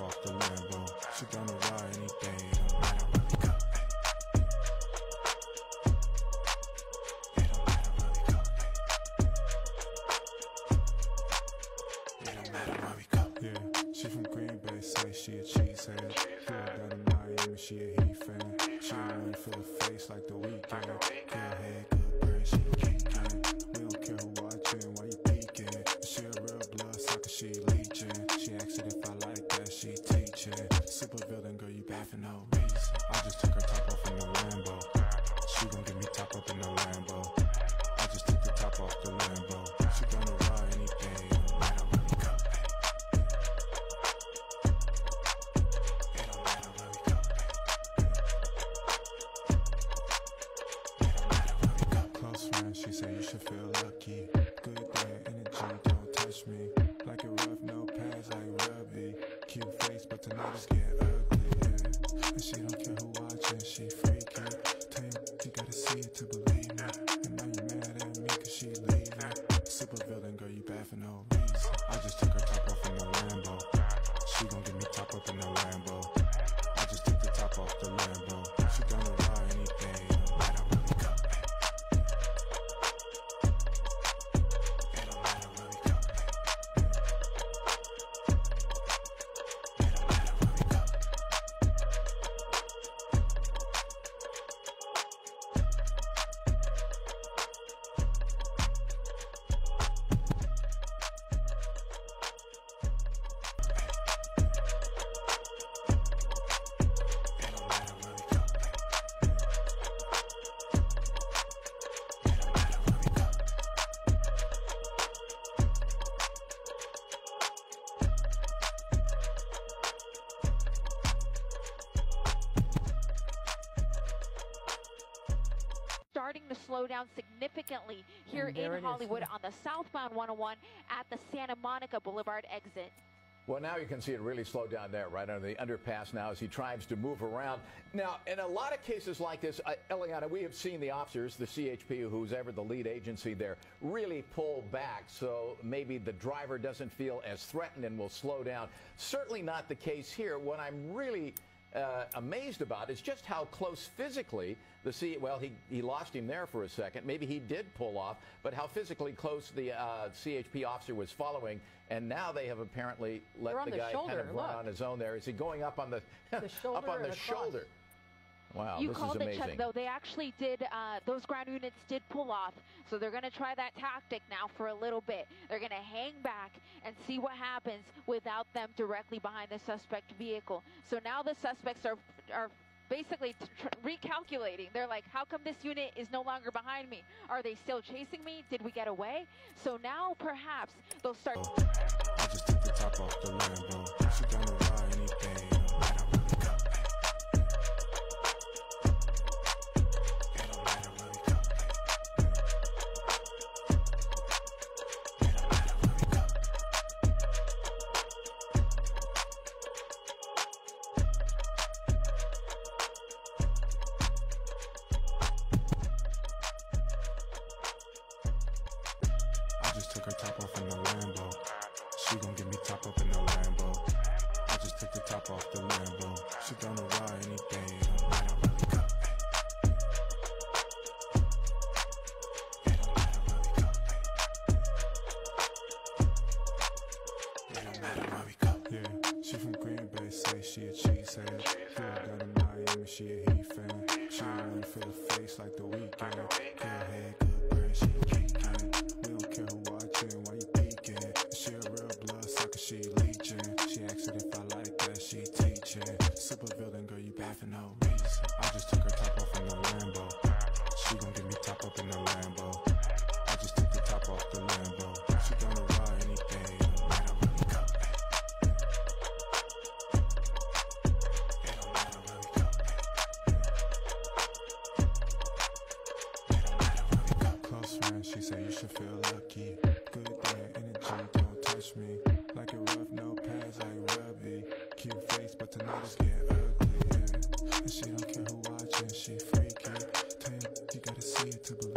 top off the Lambo. She gonna ride anything, it don't matter where we go. It don't matter where we go. It don't matter where we go. Yeah, she from Green Bay, say she a cheesehead. Flew down to Miami, she a Heat fan. She don't wanna feel her face like the weekend. Good head, good bird, she geeking. We don't care who watching, why you peeking. She a real blood sucker, she leeching. She asked it if I like that, she teaching. Super villain, girl, you bad for no reason. I just took her top off in the Lambo. She gon' get me top up in the Lambo. I just took the top off the Lambo. She gonna ride anything, it don't matter where we go. It don't matter where we go. It don't matter where we go. Close friend, she said you should feel lucky. Good day, energy, don't touch me. Like it rough, no pads like rugby. Cute face, but tonight it's getting ugly, yeah. And she don't care who watching, she freaky. Tell you gotta see it to believe me. And now you mad at me cause she leaving. Super villain, girl, you bad for no reason. I just took her top off in the Lambo. She gon' get me top up in the Lambo. I just took the top off the Lambo. She gonna ride anything, it don't matter where we go. It don't matter where we go. It don't matter where we go. Starting to slow down significantly here in Hollywood on the southbound 101 at the Santa Monica Boulevard exit. Well, now you can see it really slow down there, right under the underpass now as he tries to move around. Now, in a lot of cases like this, Eliana, we have seen the officers, the CHP, who's ever the lead agency there, really pull back. So maybe the driver doesn't feel as threatened and will slow down. Certainly not the case here. What I'm really amazed about is just how close physically he lost him there for a second. Maybe he did pull off, but how physically close the CHP officer was following, and now they have apparently let the guy kind of run on his own there. Is he going up on the shoulder up on the shoulder? Wow, you this called is amazing. it, Chuck, though. They actually did, those ground units did pull off. So they're going to try that tactic now for a little bit. They're going to hang back and see what happens without them directly behind the suspect vehicle. So now the suspects are basically recalculating. They're like, how come this unit is no longer behind me? Are they still chasing me? Did we get away? So now perhaps they'll start. I just took the top off the Lambo. She gonna ride anything, it don't matter where we go. It don't matter where we go. It don't matter where we go. I just took her top off in the Lambo. She gon' get me top up in the Lambo. I just took the top off the Lambo. She gonna ride anything, it don't matter where we go. It don't matter where we go. It don't matter where we go. Yeah, she from Green Bay, say she a cheesehead. Flew down to Miami, she a Heat fan. She don't wanna feel her face like the weekend. Good head, good bird, she geeking. We don't care who watching, why you peeking. She a real blood sucker, she leeching. She asked it if I like that, she teaching. Super villain, girl, you bad for no reason. I just took her top off in the Lambo. She gon' get me top up in the Lambo. I just took the top off the Lambo. She gonna ride anything, it don't matter where we go. It don't matter where we go. It don't matter where we go. Close friend, she said you should feel lucky. Good day, energy, don't touch me. Like it rough, no pads like rugby. Cute face, but tonight it's getting ugly, yeah. And she don't care who watching, she freaky. Tell you gotta see it to believe.